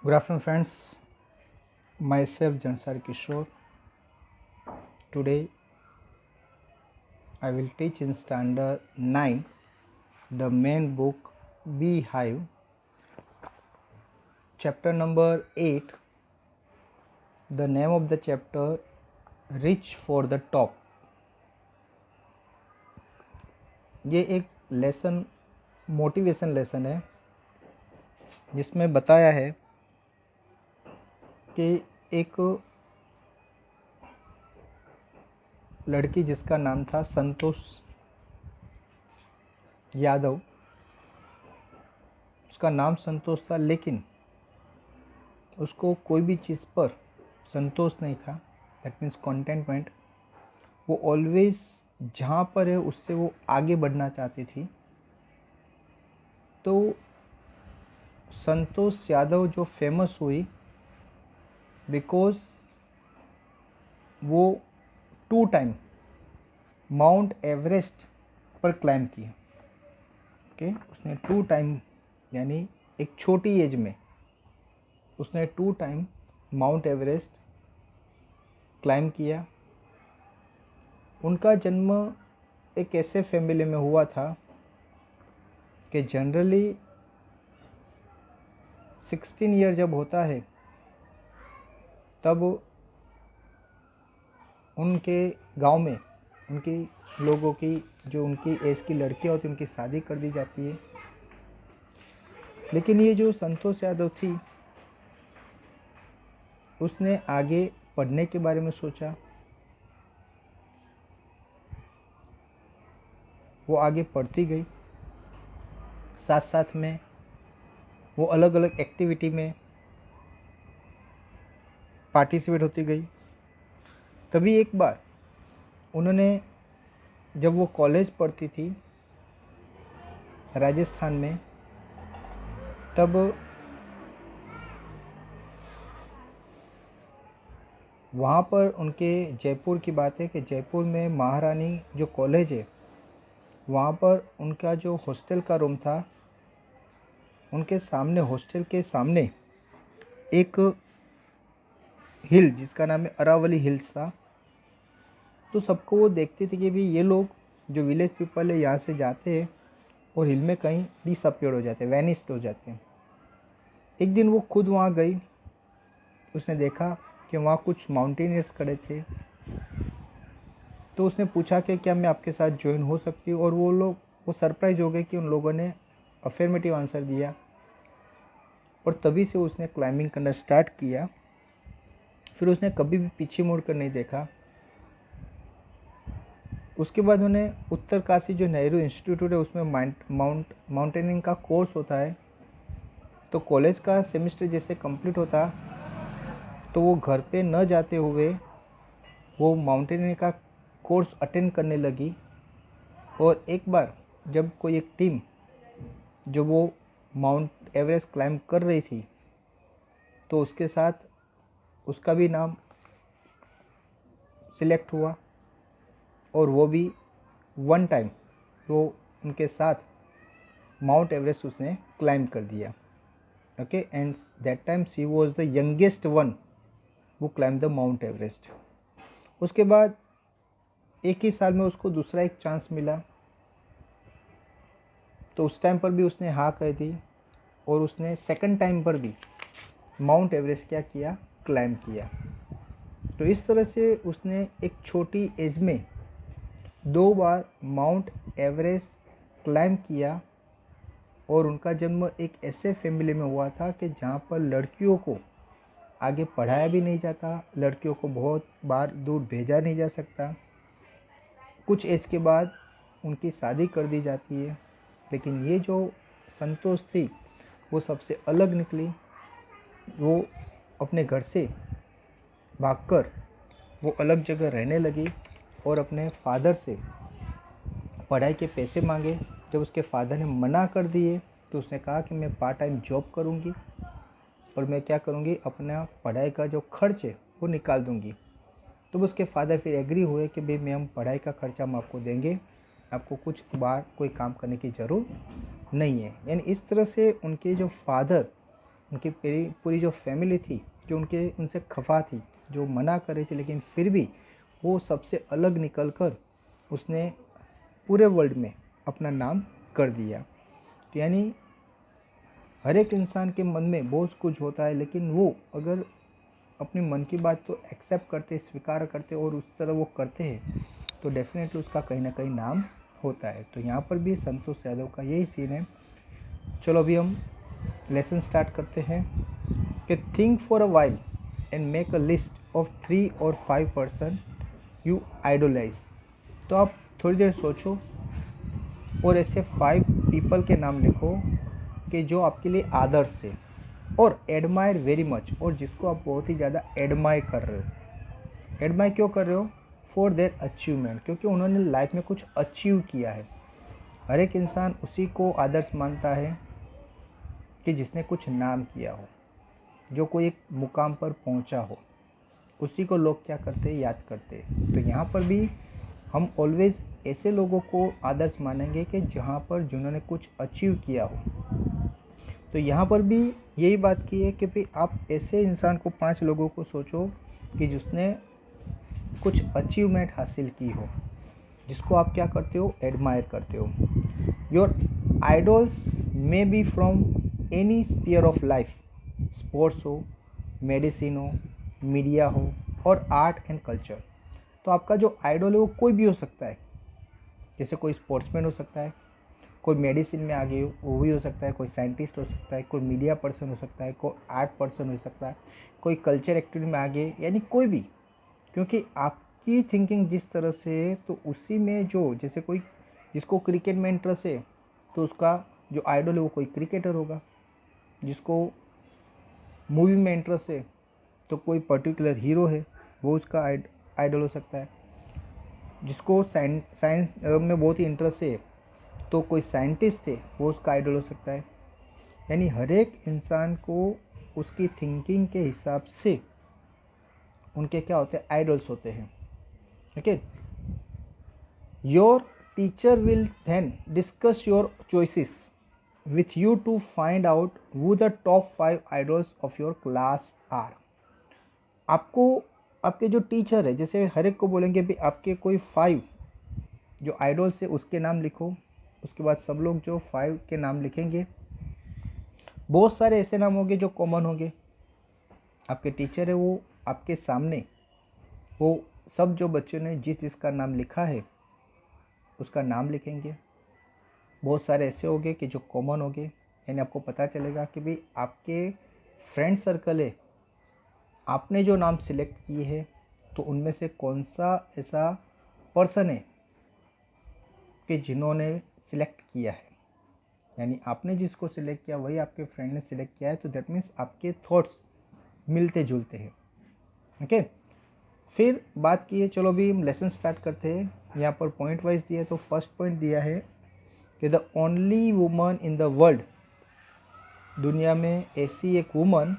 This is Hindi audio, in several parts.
Good afternoon, friends. Myself, Jansar Kishore. Today, I will teach in Standard 9 the main book Beehive, chapter number 8. The name of the chapter Reach for the Top. ये एक लेसन मोटिवेशन लेसन है जिसमें बताया है कि एक लड़की जिसका नाम था संतोष यादव, उसका नाम संतोष था, लेकिन उसको कोई भी चीज़ पर संतोष नहीं था। That means contentment. वो ऑलवेज जहाँ पर है उससे वो आगे बढ़ना चाहती थी। तो संतोष यादव जो फेमस हुई बिकॉज वो 2 टाइम माउंट एवरेस्ट पर क्लाइंब किया। ओके, उसने 2 टाइम यानी एक छोटी एज में उसने 2 टाइम माउंट एवरेस्ट क्लाइंब किया। उनका जन्म एक ऐसे फैमिली में हुआ था कि जनरली 16 ईयर जब होता है तब उनके गांव में उनकी लोगों की जो उनकी एज की लड़कियां होती उनकी शादी कर दी जाती है। लेकिन ये जो संतोष यादव थी उसने आगे पढ़ने के बारे में सोचा। वो आगे पढ़ती गई, साथ साथ में वो अलग अलग एक्टिविटी में पार्टिसिपेट होती गई। तभी एक बार उन्होंने, जब वो कॉलेज पढ़ती थी राजस्थान में, तब वहाँ पर उनके जयपुर की बात है कि जयपुर में महारानी जो कॉलेज है वहाँ पर उनका जो हॉस्टल का रूम था, उनके सामने हॉस्टल के सामने एक हिल जिसका नाम है अरावली हिल्स था। तो सबको वो देखते थे कि भाई ये लोग जो विलेज पीपल है यहाँ से जाते हैं और हिल में कहीं डिसअपियर हो जाते हैं, वैनिस्ड हो जाते हैं। एक दिन वो खुद वहाँ गई, उसने देखा कि वहाँ कुछ माउंटेनियर्स खड़े थे। तो उसने पूछा कि क्या मैं आपके साथ ज्वाइन हो सकती हूँ, और वो सरप्राइज हो गए कि उन लोगों ने अफर्मेटिव आंसर दिया। और तभी से उसने क्लाइंबिंग करना स्टार्ट किया। फिर उसने कभी भी पीछे मुड़ कर नहीं देखा। उसके बाद उन्हें उत्तरकाशी जो नेहरू इंस्टीट्यूट है उसमें माउंटेनिंग का कोर्स होता है। तो कॉलेज का सेमेस्टर जैसे कंप्लीट होता तो वो घर पे न जाते हुए वो माउंटेनियरिंग का कोर्स अटेंड करने लगी। और एक बार जब कोई एक टीम जो वो माउंट एवरेस्ट क्लाइंब कर रही थी तो उसके साथ उसका भी नाम सिलेक्ट हुआ और वो भी 1 टाइम वो उनके साथ माउंट एवरेस्ट उसने क्लाइंब कर दिया। Okay, and that time she was the youngest one वो क्लाइंब द माउंट एवरेस्ट। उसके बाद एक ही साल में उसको दूसरा एक चांस मिला, तो उस टाइम पर भी उसने हाँ कही थी और उसने सेकंड टाइम पर भी माउंट एवरेस्ट क्या किया, क्लाइंब किया। तो इस तरह से उसने एक छोटी एज में 2 बार माउंट एवरेस्ट क्लाइंब किया। और उनका जन्म एक ऐसे फैमिली में हुआ था कि जहाँ पर लड़कियों को आगे पढ़ाया भी नहीं जाता, लड़कियों को बहुत बार दूर भेजा नहीं जा सकता। कुछ एज के बाद उनकी शादी कर दी जाती है। लेकिन ये जो संतोष थी वो सबसे अलग निकली। वो अपने घर से भागकर वो अलग जगह रहने लगी और अपने फादर से पढ़ाई के पैसे मांगे। जब उसके फादर ने मना कर दिए तो उसने कहा कि मैं पार्ट टाइम जॉब करूँगी और मैं क्या करूँगी, अपना पढ़ाई का जो खर्च है वो निकाल दूँगी। तो उसके फादर फिर एग्री हुए कि भाई मैं हम पढ़ाई का खर्चा हम आपको देंगे, आपको कुछ बार कोई काम करने की ज़रूरत नहीं है। यानी इस तरह से उनके जो फादर उनकी पूरी पूरी जो फैमिली थी, जो उनसे खफा थी, जो मना कर रही थी, लेकिन फिर भी वो सबसे अलग निकल कर उसने पूरे वर्ल्ड में अपना नाम कर दिया। तो यानी हर एक इंसान के मन में बहुत कुछ होता है, लेकिन वो अगर अपने मन की बात को एक्सेप्ट करते, स्वीकार करते और उस तरह वो करते हैं, तो डेफिनेटली उसका कहीं ना कहीं नाम होता है। तो यहाँ पर भी संतोष यादव का यही सीन है। चलो अभी हम लेसन स्टार्ट करते हैं कि think for a while and make a list of 3 और 5 पर्सन यू आइडोलाइज। तो आप थोड़ी देर सोचो और ऐसे 5 पीपल के नाम लिखो कि जो आपके लिए आदर्श है और एडमायर वेरी मच, और जिसको आप बहुत ही ज़्यादा एडमायर कर रहे हो। एडमायर क्यों कर रहे हो? फॉर देयर अचीवमेंट, क्योंकि उन्होंने लाइफ में कुछ अचीव किया है। हर एक इंसान उसी को आदर्श मानता है कि जिसने कुछ नाम किया हो, जो कोई एक मुकाम पर पहुंचा हो, उसी को लोग क्या करते हैं, याद करते हैं। तो यहाँ पर भी हम ऑलवेज ऐसे लोगों को आदर्श मानेंगे कि जहाँ पर जिन्होंने कुछ अचीव किया हो। तो यहाँ पर भी यही बात की है कि भाई आप ऐसे इंसान को 5 लोगों को सोचो कि जिसने कुछ अचीवमेंट हासिल की हो, जिसको आप क्या करते हो, एडमायर करते हो। Your idols may be from any sphere of life, sports हो, मेडिसिन हो, मीडिया हो और आर्ट एंड कल्चर। तो आपका जो आइडल है वो कोई भी हो सकता है। जैसे कोई स्पोर्ट्समैन हो सकता है, कोई मेडिसिन में आगे हो वो भी हो सकता है, कोई साइंटिस्ट हो सकता है, कोई मीडिया पर्सन हो सकता है, कोई आर्ट पर्सन हो सकता है, कोई कल्चर एक्टिविटी में आगे, यानी कोई भी। क्योंकि आपकी थिंकिंग जिस तरह से है तो उसी में जो, जैसे कोई जिसको क्रिकेट में इंटरेस्ट है तो उसका जो आइडल है वो कोई क्रिकेटर होगा। जिसको मूवी में इंटरेस्ट है तो कोई पर्टिकुलर हीरो है, वो उसका आइडल हो सकता है। जिसको साइंस में बहुत ही इंटरेस्ट है तो कोई साइंटिस्ट है, वो उसका आइडल हो सकता है। यानी हर एक इंसान को उसकी थिंकिंग के हिसाब से उनके क्या होते हैं, आइडल्स होते हैं। Okay, your teacher will then discuss your choices with you to find out who the top 5 idols of your class are. आपको आपके जो टीचर है, जैसे हर एक को बोलेंगे भी आपके कोई 5 जो आइडल्स है उसके नाम लिखो। उसके बाद सब लोग जो 5 के नाम लिखेंगे, बहुत सारे ऐसे नाम होंगे जो कॉमन होंगे। आपके टीचर है वो आपके सामने वो सब जो बच्चों ने जिसका नाम लिखा है उसका नाम लिखेंगे। बहुत सारे ऐसे होंगे कि जो कॉमन होंगे, यानी आपको पता चलेगा कि भाई आपके फ्रेंड सर्कल है, आपने जो नाम सिलेक्ट किए हैं तो उनमें से कौन सा ऐसा पर्सन है कि जिन्होंने सिलेक्ट किया है। यानी आपने जिसको सिलेक्ट किया वही आपके फ्रेंड ने सिलेक्ट किया है, तो दैट मीन्स आपके थॉट्स मिलते जुलते हैं। ओके, फिर बात की है, चलो अभी हम लेसन स्टार्ट करते हैं। यहाँ पर पॉइंट वाइज दिया है, तो फर्स्ट पॉइंट दिया है कि the only woman in the world, दुनिया में ऐसी एक woman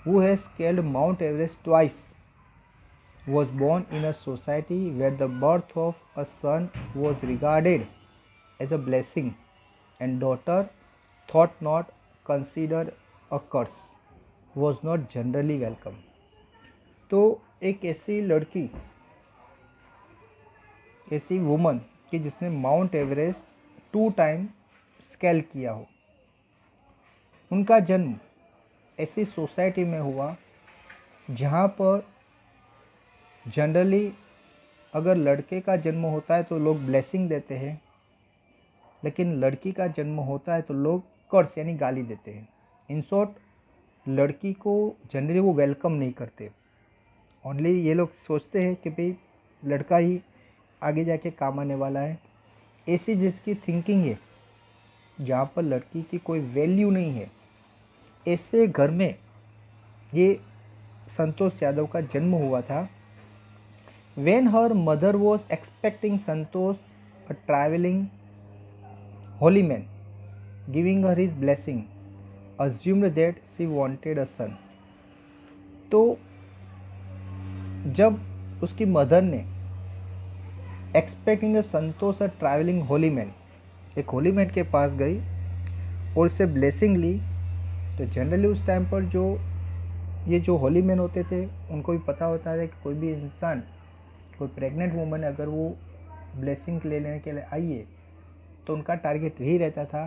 who has scaled mount Everest twice was born in a society where the birth of a son was regarded as a blessing and daughter thought not considered a curse, was not generally welcome। तो एक ऐसी लड़की, ऐसी वुमन कि जिसने माउंट एवरेस्ट 2 टाइम स्केल किया हो, उनका जन्म ऐसी सोसाइटी में हुआ जहाँ पर जनरली अगर लड़के का जन्म होता है तो लोग ब्लेसिंग देते हैं, लेकिन लड़की का जन्म होता है तो लोग कर्स यानी गाली देते हैं। इन शॉर्ट, लड़की को जनरली वो वेलकम नहीं करते। ओनली ये लोग सोचते हैं कि भाई लड़का ही आगे जाके काम आने वाला है। ऐसी जिसकी थिंकिंग है जहाँ पर लड़की की कोई वैल्यू नहीं है, ऐसे घर में ये संतोष यादव का जन्म हुआ था। When her mother was expecting Santosh, a traveling holy man, giving her his blessing, assumed that she wanted a son। तो जब उसकी मदर ने expecting Santosh a travelling Holi man, एक होली मैन के पास गई और उससे ब्लेसिंग ली, तो जनरली उस टाइम पर ये जो होली मैन होते थे उनको भी पता होता है कि कोई भी इंसान, कोई प्रेग्नेंट वुमन अगर वो ब्लेसिंग लेने के लिए आई है तो उनका टारगेट यही रहता था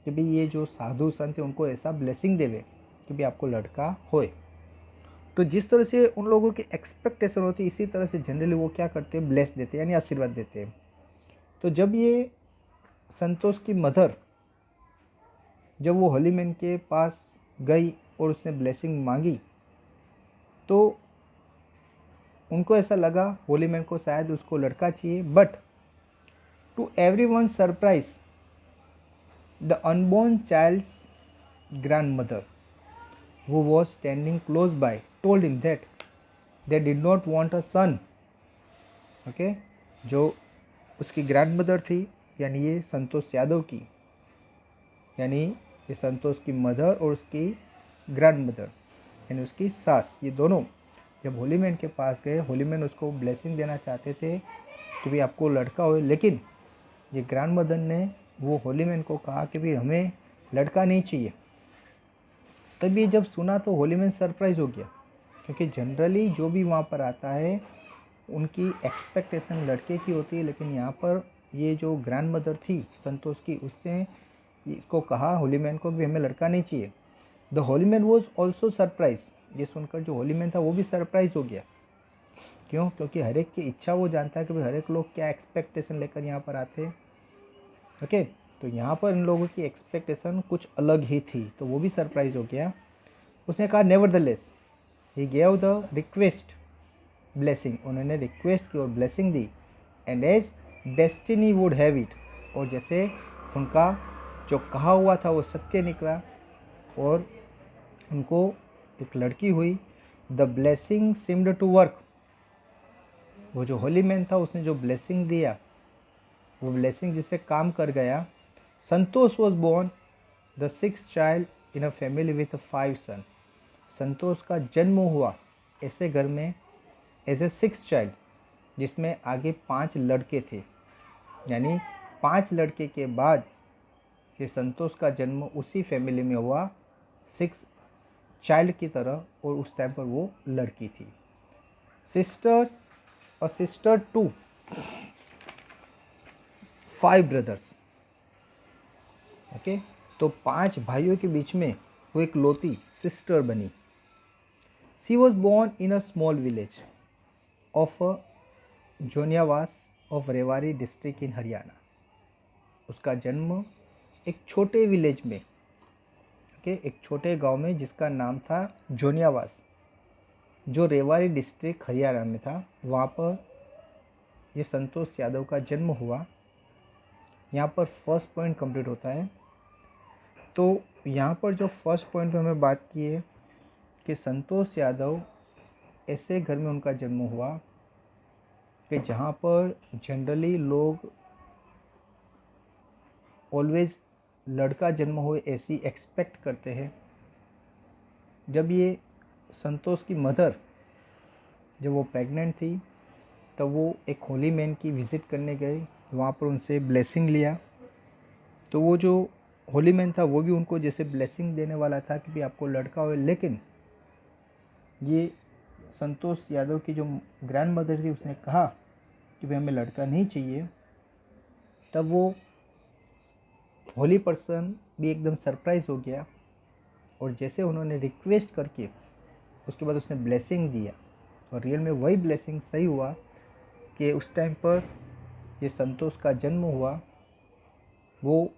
कि भाई ये जो साधु संत है उनको ऐसा ब्लेसिंग देवे कि भाई आपको लड़का होए। तो जिस तरह से उन लोगों की एक्सपेक्टेशन होती है इसी तरह से जनरली वो क्या करते हैं, ब्लेस देते हैं यानी आशीर्वाद देते हैं। तो जब ये संतोष की मदर जब वो होली मैन के पास गई और उसने ब्लेसिंग मांगी तो उनको ऐसा लगा होली मैन को शायद उसको लड़का चाहिए, but to everyone surprise the unborn child's grandmother who was standing close by told him that they did not want a son. okay? जो उसकी ग्रैंडमदर थी यानी ये संतोष यादव की, यानी ये संतोष की मदर और उसकी ग्रैंडमदर यानी उसकी सास, ये दोनों जब होली मैन के पास गए, होली मैन उसको ब्लेसिंग देना चाहते थे कि भाई आपको लड़का हो, लेकिन ये ग्रैंडमदर ने वो होली मैन को कहा कि भाई हमें लड़का नहीं चाहिए। तब ये जब सुना तो होली मैन सरप्राइज हो गया, क्योंकि जनरली जो भी वहाँ पर आता है उनकी एक्सपेक्टेशन लड़के की होती है, लेकिन यहाँ पर ये जो ग्रैंड मदर थी संतोष की, उसने इसको कहा होली मैन को भी हमें लड़का नहीं चाहिए। The Holi man was also surprise, ये सुनकर जो होली मैन था वो भी सरप्राइज हो गया। क्यों? क्योंकि हर एक की इच्छा वो जानता है कि भाई हर एक लोग क्या एक्सपेक्टेशन लेकर यहाँ पर आते हैं। ओके, तो यहाँ पर इन लोगों की एक्सपेक्टेशन कुछ अलग ही थी, तो वो भी सरप्राइज हो गया। उसने कहा nevertheless he gave the request blessing, उन्होंने रिक्वेस्ट की और ब्लेसिंग दी। And as destiny would have it, और जैसे उनका जो कहा हुआ था वो सत्य निकला और उनको एक लड़की हुई। The blessing seemed to work, वो जो होली मैन था उसने जो ब्लेसिंग दिया वो ब्लेसिंग जिससे काम कर गया। Santosh was born the 6th child in a family with 5 son, Santosh का जन्म हुआ ऐसे घर में एज ए 6th चाइल्ड जिसमें आगे 5 लड़के थे, यानी 5 लड़के के बाद ये संतोष का जन्म उसी फैमिली में हुआ 6 चाइल्ड की तरह, और उस टाइम पर वो लड़की थी। सिस्टर्स और सिस्टर टू 5 ब्रदर्स। ओके, तो 5 भाइयों के बीच में वो एक लौती सिस्टर बनी। She was born in a small village of Joniyawas of Rewari district in Haryana, उसका जन्म एक छोटे विलेज में, ओके, एक छोटे गांव में जिसका नाम था जोनियावास, जो रेवाड़ी डिस्ट्रिक्ट हरियाणा में था। वहाँ पर ये संतोष यादव का जन्म हुआ। यहाँ पर फर्स्ट पॉइंट कंप्लीट होता है। तो यहाँ पर जो फर्स्ट पॉइंट पे हमें बात की है कि संतोष यादव ऐसे घर में उनका जन्म हुआ कि जहाँ पर जनरली लोग ऑलवेज लड़का जन्म हुए ऐसी एक्सपेक्ट करते हैं। जब ये संतोष की मदर जब वो प्रेग्नेंट थी तब वो एक होली मैन की विज़िट करने गए, वहाँ पर उनसे ब्लेसिंग लिया। तो वो जो होली मैन था वो भी उनको जैसे ब्लेसिंग देने वाला था कि भाई आपको लड़का हो, लेकिन ये संतोष यादव की जो ग्रैंड मदर थी उसने कहा कि भाई हमें लड़का नहीं चाहिए। तब वो होली पर्सन भी एकदम सरप्राइज हो गया, और जैसे उन्होंने रिक्वेस्ट करके उसके बाद उसने ब्लेसिंग दिया, और रियल में वही ब्लेसिंग सही हुआ कि उस टाइम पर ये संतोष का जन्म हुआ। वो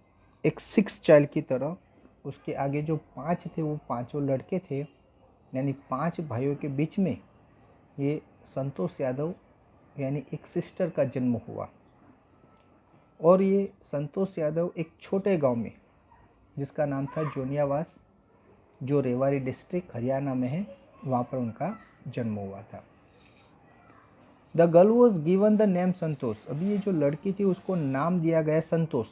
एक 6 चाइल्ड की तरह, उसके आगे जो 5 थे वो 5 लड़के थे, यानी 5 भाइयों के बीच में ये संतोष यादव यानी एक सिस्टर का जन्म हुआ। और ये संतोष यादव एक छोटे गांव में जिसका नाम था जोनियावास, जो रेवाड़ी डिस्ट्रिक्ट हरियाणा में है, वहाँ पर उनका जन्म हुआ था। The girl was given the name Santosh, अभी ये जो लड़की थी उसको नाम दिया गया संतोष,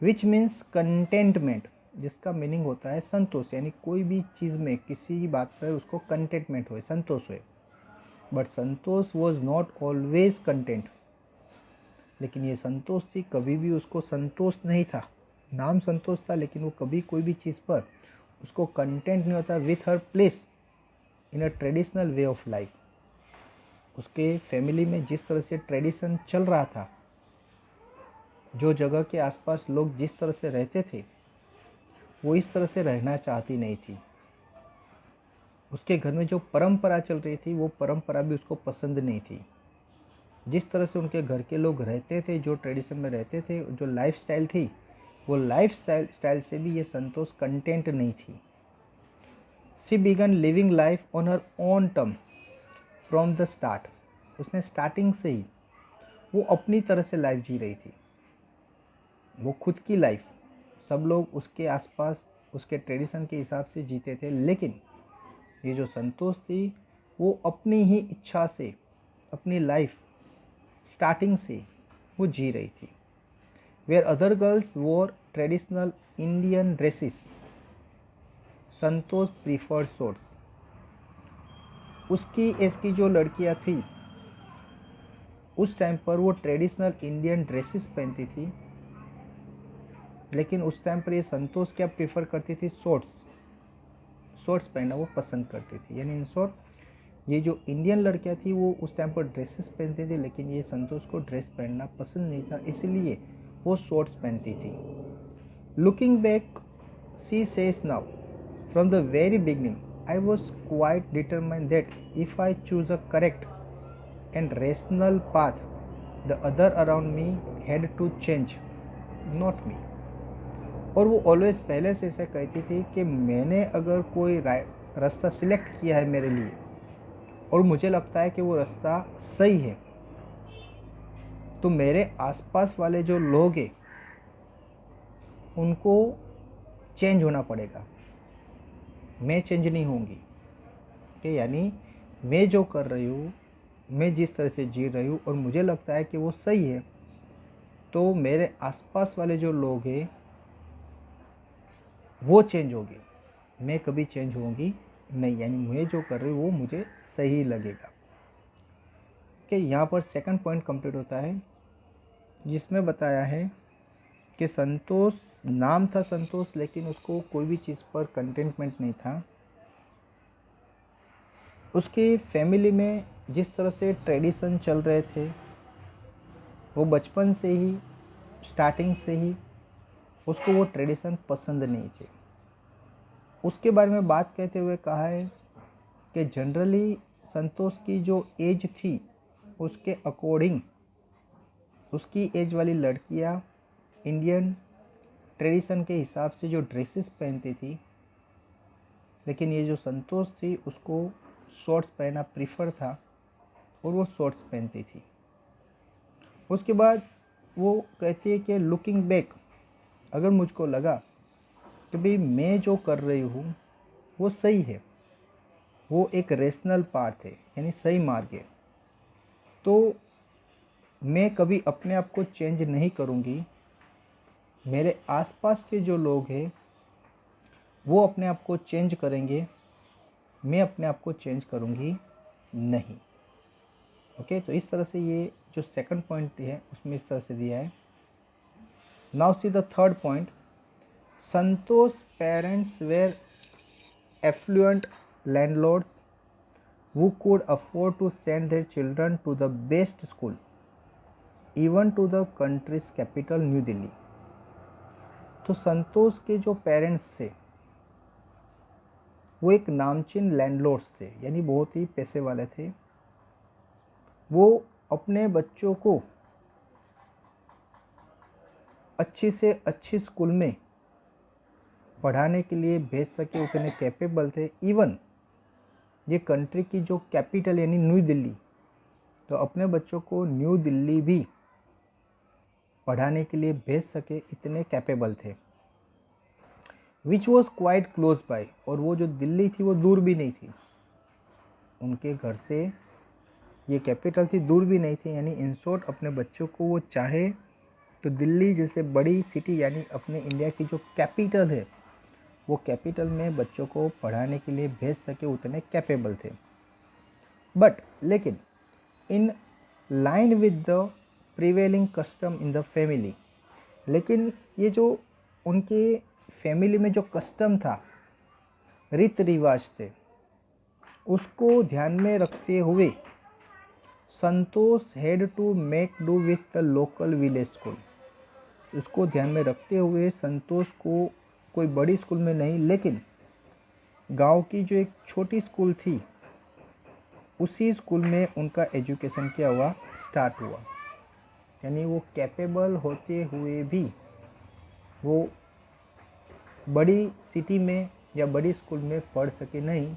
विच मीन्स कंटेंटमेंट, जिसका मीनिंग होता है संतोष, यानी कोई भी चीज़ में किसी बात पर उसको कंटेंटमेंट हो, संतोष हो। But Santosh was not always content, लेकिन ये संतोष थी कभी भी उसको संतोष नहीं था। नाम संतोष था लेकिन वो कभी कोई भी चीज़ पर उसको कंटेंट नहीं होता with her place in a traditional way of life. उसके फैमिली में जिस तरह से ट्रेडिशन चल रहा था, जो जगह के आसपास लोग जिस तरह से रहते थे, वो इस तरह से रहना चाहती नहीं थी। उसके घर में जो परंपरा चल रही थी, वो परंपरा भी उसको पसंद नहीं थी। जिस तरह से उनके घर के लोग रहते थे, जो ट्रेडिशन में रहते थे, जो लाइफस्टाइल थी, वो लाइफस्टाइल से भी ये संतोष कंटेंट नहीं थी। She began living life on her own term from the start. उसने स्टार्टिंग से ही वो अपनी तरह से लाइफ जी रही थी, वो खुद की लाइफ। सब लोग उसके आसपास उसके ट्रेडिशन के हिसाब से जीते थे, लेकिन ये जो संतोष थी, वो अपनी ही इच्छा से अपनी लाइफ स्टार्टिंग से वो जी रही थी। वेयर अदर गर्ल्स वोर ट्रेडिशनल इंडियन ड्रेसेस, संतोष प्रीफर्ड शॉर्ट्स। उसकी एज की जो लड़कियां थी, उस टाइम पर वो ट्रेडिशनल इंडियन ड्रेसेस पहनती थी, लेकिन उस टाइम पर ये संतोष क्या प्रीफर करती थी? शॉर्ट्स पहनना वो पसंद करती थी। यानी इन शॉर्ट, ये जो इंडियन लड़कियां थी वो उस टाइम पर ड्रेसेस पहनती थी, लेकिन ये संतोष को ड्रेस पहनना पसंद नहीं था, इसलिए वो शॉर्ट्स पहनती थी। Looking back, she says now, from the very beginning I was quite determined that if I choose a correct and rational path, the other around me had to change, not me. और वो ऑलवेज पहले से ऐसा कहती थी कि मैंने अगर कोई रास्ता सिलेक्ट किया है मेरे लिए, और मुझे लगता है कि वो रास्ता सही है, तो मेरे आसपास वाले जो लोग हैं उनको चेंज होना पड़ेगा, मैं चेंज नहीं होंगी। कि यानी मैं जो कर रही हूँ, मैं जिस तरह से जी रही हूँ और मुझे लगता है कि वो सही है, तो मेरे आसपास वाले जो लोग हैं वो चेंज होंगे, मैं कभी चेंज होंगी नहीं। यानी मैं जो कर रही हूँ वो मुझे सही लगेगा। कि यहाँ पर सेकंड पॉइंट कंप्लीट होता है, जिसमें बताया है कि संतोष, नाम था संतोष, लेकिन उसको कोई भी चीज़ पर कंटेंटमेंट नहीं था। उसकी फैमिली में जिस तरह से ट्रेडिशन चल रहे थे, वो बचपन से ही, स्टार्टिंग से ही उसको वो ट्रेडिशन पसंद नहीं थे। उसके बारे में बात कहते हुए कहा है कि जनरली संतोष की जो एज थी, उसके अकॉर्डिंग उसकी एज वाली लड़कियां इंडियन ट्रेडिशन के हिसाब से जो ड्रेसेस पहनती थी, लेकिन ये जो संतोष थी उसको शॉर्ट्स पहनना प्रीफर था और वो शॉर्ट्स पहनती थी। उसके बाद वो कहती है कि लुकिंग बैक, अगर मुझको लगा कि भाई मैं जो कर रही हूँ वो सही है, वो एक रेशनल पाथ है, यानी सही मार्ग है, तो मैं कभी अपने आप को चेंज नहीं करूँगी। मेरे आसपास के जो लोग हैं वो अपने आप को चेंज करेंगे, मैं अपने आप को चेंज करूँगी नहीं। ओके, तो इस तरह से ये जो सेकंड पॉइंट है उसमें इस तरह से दिया है। Now see the third point, Santosh parents were affluent landlords who could afford to send their children to the best school, even to the country's capital new Delhi. तो संतोष के जो पेरेंट्स थे वो एक नामचीन लैंडलॉर्ड्स थे, यानी बहुत ही पैसे वाले थे। वो अपने बच्चों को अच्छी से अच्छी स्कूल में पढ़ाने के लिए भेज सके, उतने कैपेबल थे। इवन ये कंट्री की जो कैपिटल यानी न्यू दिल्ली, तो अपने बच्चों को न्यू दिल्ली भी पढ़ाने के लिए भेज सके, इतने कैपेबल थे। Which was quite close by, और वो जो दिल्ली थी वो दूर भी नहीं थी, उनके घर से ये कैपिटल थी, दूर भी नहीं थी। यानी इन शॉर्ट अपने बच्चों को वो चाहे तो दिल्ली जैसे बड़ी सिटी, यानी अपने इंडिया की जो कैपिटल है, वो कैपिटल में बच्चों को पढ़ाने के लिए भेज सके, उतने कैपेबल थे। बट लेकिन in line with the prevailing custom in the family, लेकिन ये जो उनके फैमिली में जो कस्टम था, रीति रिवाज थे, उसको ध्यान में रखते हुए Santosh had to make do with the local village school. उसको ध्यान में रखते हुए संतोष को कोई बड़ी स्कूल में नहीं, लेकिन गांव की जो एक छोटी स्कूल थी उसी स्कूल में उनका एजुकेशन क्या हुआ, स्टार्ट हुआ। यानी वो कैपेबल होते हुए भी वो बड़ी सिटी में या बड़ी स्कूल में पढ़ सके नहीं,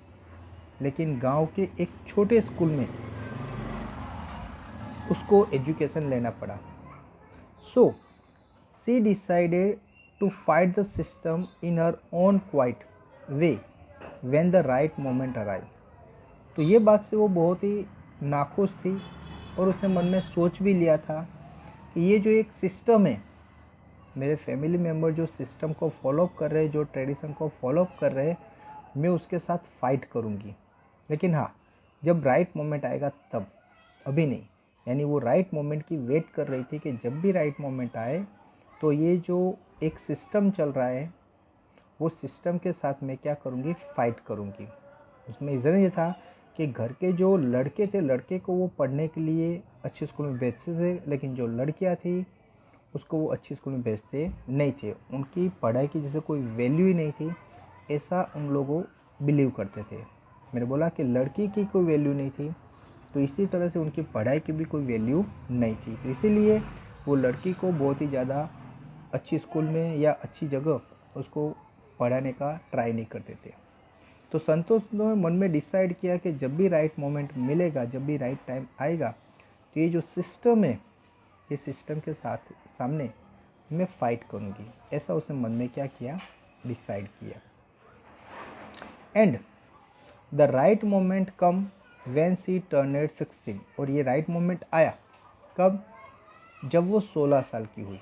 लेकिन गांव के एक छोटे स्कूल में उसको एजुकेशन लेना पड़ा। So she decided to fight the system in her own quite way when the right moment arrive. तो ये बात से वो बहुत ही नाखुश थी और उसने मन में सोच भी लिया था कि ये जो एक सिस्टम है, मेरे फैमिली मेम्बर जो सिस्टम को फॉलोअप कर रहे हैं, जो ट्रेडिशन को फॉलोअप कर रहे हैं, मैं उसके साथ फाइट करूँगी। लेकिन हाँ, जब राइट मोमेंट आएगा तब, अभी नहीं। यानी वो राइट मोमेंट की वेट कर रही थी कि जब भी राइट मोमेंट आए तो ये जो एक सिस्टम चल रहा है वो सिस्टम के साथ मैं क्या करूँगी, फ़ाइट करूँगी। उसमें रीज़न ये था कि घर के जो लड़के थे, लड़के को वो पढ़ने के लिए अच्छे स्कूल में भेजते थे, लेकिन जो लड़कियाँ थी उसको वो अच्छी स्कूल में भेजते नहीं थे। उनकी पढ़ाई की जैसे कोई वैल्यू ही नहीं थी, ऐसा उन लोगों बिलीव करते थे। मैंने बोला कि लड़की की कोई वैल्यू नहीं थी, तो इसी तरह से उनकी पढ़ाई की भी कोई वैल्यू नहीं थी। तो इसीलिए वो लड़की को बहुत ही ज़्यादा अच्छी स्कूल में या अच्छी जगह उसको पढ़ाने का ट्राई नहीं करते थे। तो संतोष ने मन में डिसाइड किया कि जब भी राइट मोमेंट मिलेगा, जब भी राइट टाइम आएगा, तो ये जो सिस्टम है, ये सिस्टम के साथ सामने मैं फ़ाइट करूँगी। ऐसा उसने मन में क्या किया, डिसाइड किया। And the right moment come when she turned 16। और ये राइट मोमेंट आया कब, जब वो 16 साल की हुई।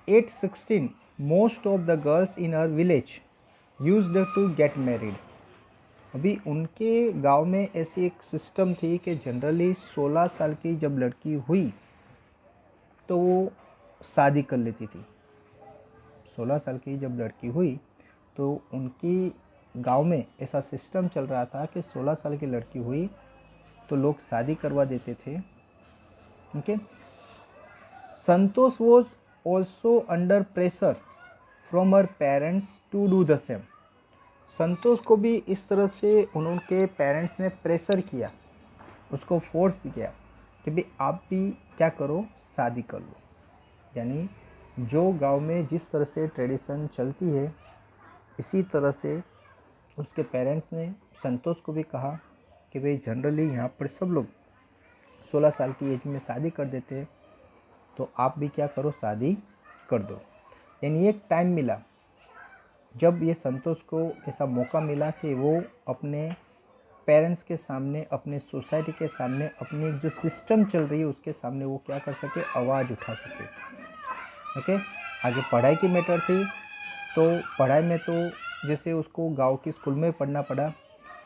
At 16 most of the girls in our village used to get married. अभी उनके गांव में ऐसी एक सिस्टम थी कि जनरली 16 साल की जब लड़की हुई तो वो शादी कर लेती थी। 16 साल की जब लड़की हुई तो उनकी गांव में ऐसा सिस्टम चल रहा था कि 16 साल की लड़की हुई तो लोग शादी करवा देते थे। Okay, Santosh was also under pressure from her parents to do the same. Santosh को भी इस तरह से उनके पेरेंट्स ने प्रेशर किया, उसको फोर्स किया कि भाई आप भी क्या करो, शादी कर लो। यानी जो गांव में जिस तरह से ट्रेडिशन चलती है, इसी तरह से उसके पेरेंट्स ने संतोष को भी कहा कि भाई जनरली यहाँ पर सब लोग 16 साल की एज में शादी कर देते हैं, तो आप भी क्या करो, शादी कर दो। यानी एक टाइम मिला जब ये संतोष को ऐसा मौका मिला कि वो अपने पेरेंट्स के सामने, अपने सोसाइटी के सामने, अपनी जो सिस्टम चल रही है उसके सामने वो क्या कर सके, आवाज़ उठा सके। ओके, आगे पढ़ाई की मैटर थी, तो पढ़ाई में तो जैसे उसको गांव की स्कूल में पढ़ना पड़ा,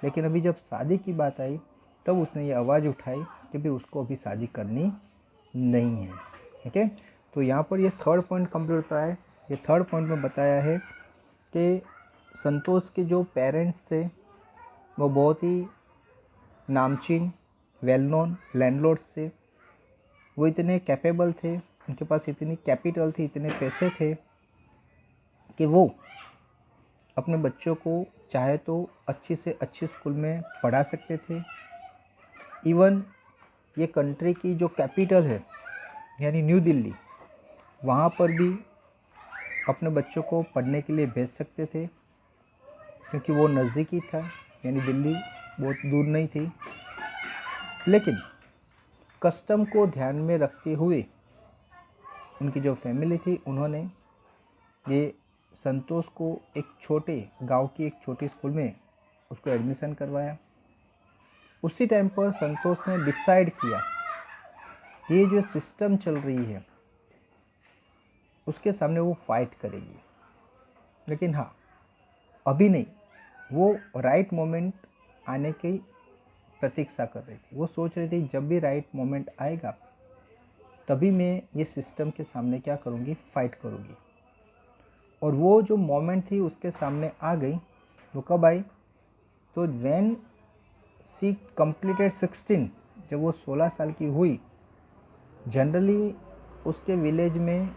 लेकिन अभी जब शादी की बात आई तब उसने ये आवाज़ उठाई कि भाई उसको अभी शादी करनी नहीं है। ओके, तो यहाँ पर ये थर्ड पॉइंट कंप्लीट होता है। ये थर्ड पॉइंट में बताया है कि संतोष के जो पेरेंट्स थे वो बहुत ही नामचीन, वेल नोन लैंडलॉर्ड्स थे। वो इतने कैपेबल थे, उनके पास इतनी कैपिटल थी, इतने पैसे थे कि वो अपने बच्चों को चाहे तो अच्छी से अच्छी स्कूल में पढ़ा सकते थे। इवन ये कंट्री की जो कैपिटल है यानी न्यू दिल्ली, वहाँ पर भी अपने बच्चों को पढ़ने के लिए भेज सकते थे, क्योंकि वो नज़दीकी था, यानी दिल्ली बहुत दूर नहीं थी। लेकिन कस्टम को ध्यान में रखते हुए उनकी जो फैमिली थी, उन्होंने ये संतोष को एक छोटे गांव की एक छोटी स्कूल में उसको एडमिशन करवाया। उसी टाइम पर संतोष ने डिसाइड किया ये जो सिस्टम चल रही है उसके सामने वो फाइट करेगी। लेकिन हाँ, अभी नहीं, वो राइट मोमेंट आने की प्रतीक्षा कर रही थी। वो सोच रही थी जब भी राइट मोमेंट आएगा तभी मैं ये सिस्टम के सामने क्या करूँगी, फाइट करूँगी। और वो जो मोमेंट थी उसके सामने आ गई वो कब आई? तो व्हेन सी कंप्लीटेड 16, जब वो 16 साल की हुई। जनरली उसके विलेज में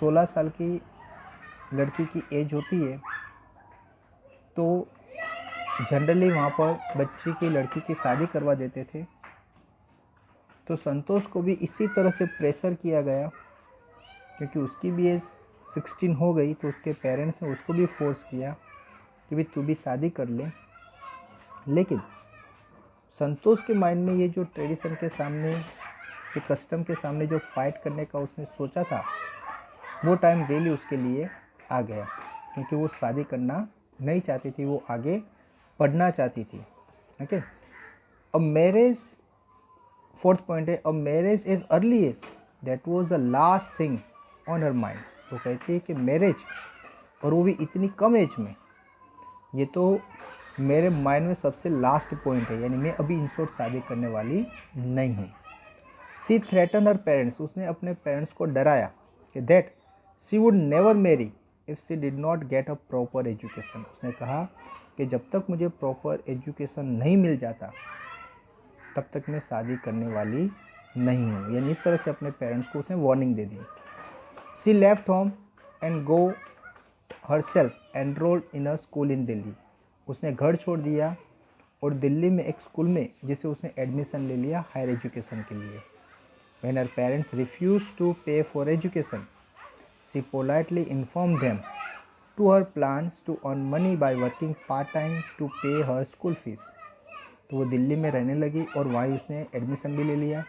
16 साल की लड़की की एज होती है, तो जनरली वहाँ पर बच्ची की लड़की की शादी करवा देते थे। तो संतोष को भी इसी तरह से प्रेशर किया गया, क्योंकि उसकी भी एज 16 हो गई, तो उसके पेरेंट्स ने उसको भी फोर्स किया कि भाई तू भी शादी कर ले। लेकिन संतोष के माइंड में ये जो ट्रेडिशन के सामने, ये कस्टम के सामने जो फाइट करने का उसने सोचा था, वो टाइम रियली उसके लिए आ गया, क्योंकि वो शादी करना नहीं चाहती थी, वो आगे पढ़ना चाहती थी। ओके, अब मैरिज, फोर्थ पॉइंट है, अब marriage is early age that was the last thing on her mind. वो कहती है कि मैरिज, और वो भी इतनी कम एज में, ये तो मेरे माइंड में सबसे लास्ट पॉइंट है, यानी मैं अभी इन शॉर्ट शादी करने वाली नहीं हूँ। सी थ्रेटन हर पेरेंट्स, उसने अपने पेरेंट्स को डराया कि that she would never marry if she did not get a proper education. उसने कहा कि जब तक मुझे प्रॉपर एजुकेशन नहीं मिल जाता, तब तक मैं शादी करने वाली नहीं हूँ। यानी इस तरह से अपने पेरेंट्स को उसने वार्निंग दे दी। She left home and go herself enrolled in a school in Delhi. उसने घर छोड़ दिया और दिल्ली में एक स्कूल में जिसे उसने एडमिशन ले लिया हायर एजुकेशन के लिए। When her parents refused to pay for education, she politely informed them to her plans to earn money by working part-time to pay her school fees. तो वो दिल्ली में रहने लगी और वहीं उसने एडमिशन भी ले लिया।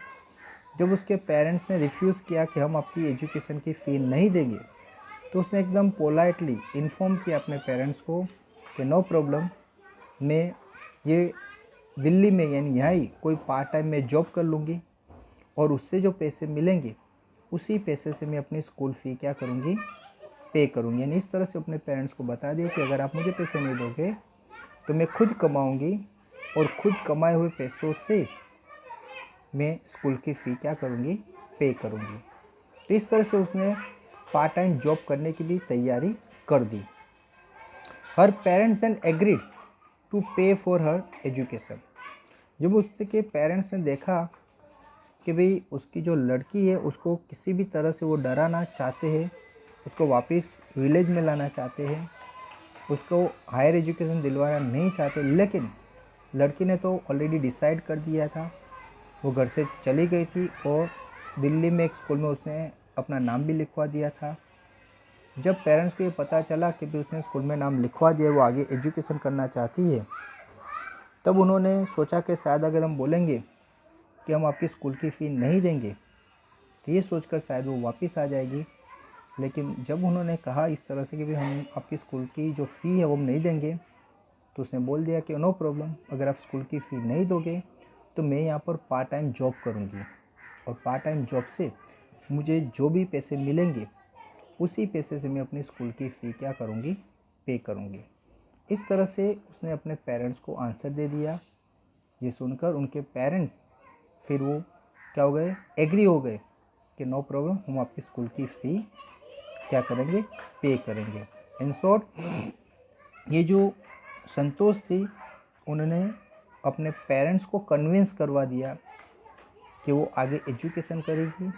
जब उसके पेरेंट्स ने रिफ्यूज़ किया कि हम आपकी एजुकेशन की फ़ी नहीं देंगे, तो उसने एकदम पोलाइटली इन्फॉर्म किया अपने पेरेंट्स को कि नो प्रॉब्लम, मैं ये दिल्ली में यानी यहाँ ही कोई पार्ट टाइम में जॉब कर लूँगी, और उससे जो पैसे मिलेंगे उसी पैसे से मैं अपनी स्कूल फ़ी क्या करूँगी, पे करूँगी। यानी इस तरह से अपने पेरेंट्स को बता दिया कि अगर आप मुझे पैसे नहीं दोगे तो मैं खुद कमाऊँगी, और खुद कमाए हुए पैसों से मैं स्कूल की फ़ी क्या करूँगी, पे करूँगी। तो इस तरह से उसने पार्ट टाइम जॉब करने की भी तैयारी कर दी। हर पेरेंट्स देन एग्रीड टू पे फॉर हर एजुकेशन। जब उसके पेरेंट्स ने देखा कि भाई उसकी जो लड़की है उसको किसी भी तरह से वो डराना चाहते हैं, उसको वापस विलेज में लाना चाहते हैं, उसको हायर एजुकेशन दिलवाना नहीं चाहते, लेकिन लड़की ने तो ऑलरेडी डिसाइड कर दिया था। वो घर से चली गई थी और दिल्ली में एक स्कूल में उसने अपना नाम भी लिखवा दिया था। जब पेरेंट्स को ये पता चला कि भी उसने स्कूल में नाम लिखवा दिया, वो आगे एजुकेशन करना चाहती है, तब उन्होंने सोचा कि शायद अगर हम बोलेंगे कि हम आपकी स्कूल की फ़ी नहीं देंगे, तो ये सोचकर शायद वो वापस आ जाएगी। लेकिन जब उन्होंने कहा इस तरह से कि भाई हम आपकी स्कूल की जो फ़ी है वो हम नहीं देंगे, तो उसने बोल दिया कि नो प्रॉब्लम, अगर आप स्कूल की फ़ी नहीं दोगे तो मैं यहाँ पर पार्ट टाइम जॉब करूँगी, और पार्ट टाइम जॉब से मुझे जो भी पैसे मिलेंगे उसी पैसे से मैं अपनी स्कूल की फ़ी क्या करूँगी, पे करूँगी। इस तरह से उसने अपने पेरेंट्स को आंसर दे दिया। ये सुनकर उनके पेरेंट्स फिर वो क्या हो गए, एग्री हो गए कि नो प्रॉब्लम, हम आपकी स्कूल की फ़ी क्या करेंगे, पे करेंगे। इन शॉर्ट ये जो संतोष थी, उन्होंने अपने पेरेंट्स को कन्विंस करवा दिया कि वो आगे एजुकेशन करेगी।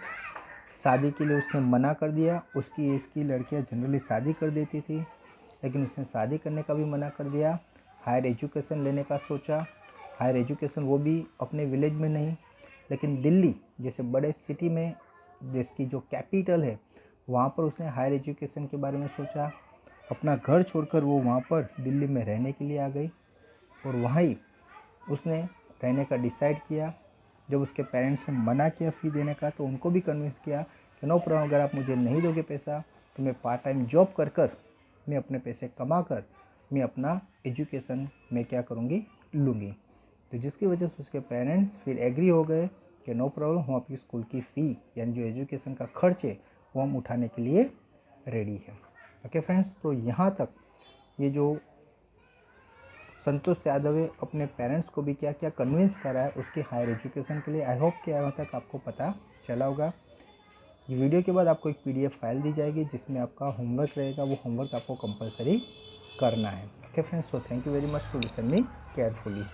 शादी के लिए उसने मना कर दिया। उसकी एज की लड़कियां जनरली शादी कर देती थी, लेकिन उसने शादी करने का भी मना कर दिया। हायर एजुकेशन लेने का सोचा, हायर एजुकेशन वो भी अपने विलेज में नहीं, लेकिन दिल्ली जैसे बड़े सिटी में, देश की जो कैपिटल है, वहाँ पर उसने हायर एजुकेशन के बारे में सोचा। अपना घर छोड़कर वो वहाँ पर दिल्ली में रहने के लिए आ गई, और वहाँ ही उसने रहने का डिसाइड किया। जब उसके पेरेंट्स ने मना किया फ़ी देने का, तो उनको भी कन्विंस किया कि नो प्रॉब्लम, अगर आप मुझे नहीं दोगे पैसा तो मैं पार्ट टाइम जॉब कर मैं अपने पैसे कमा कर मैं अपना एजुकेशन में क्या करूँगी, लूँगी। तो जिसकी वजह से उसके पेरेंट्स फिर एग्री हो गए कि नो प्रॉब्लम, हम आपकी स्कूल की फ़ी यानी जो एजुकेशन का खर्च है वो हम उठाने के लिए रेडी है। ओके फ्रेंड्स, तो यहाँ तक ये जो संतोष यादव है अपने पेरेंट्स को भी क्या क्या कन्विंस करा है उसके हायर एजुकेशन के लिए। आई होप कि यहाँ तक आपको पता चला होगा। ये वीडियो के बाद आपको एक PDF फाइल दी जाएगी जिसमें आपका होमवर्क रहेगा, वो होमवर्क आपको कंपलसरी करना है। Okay friends, so thank you very much to listen me carefully.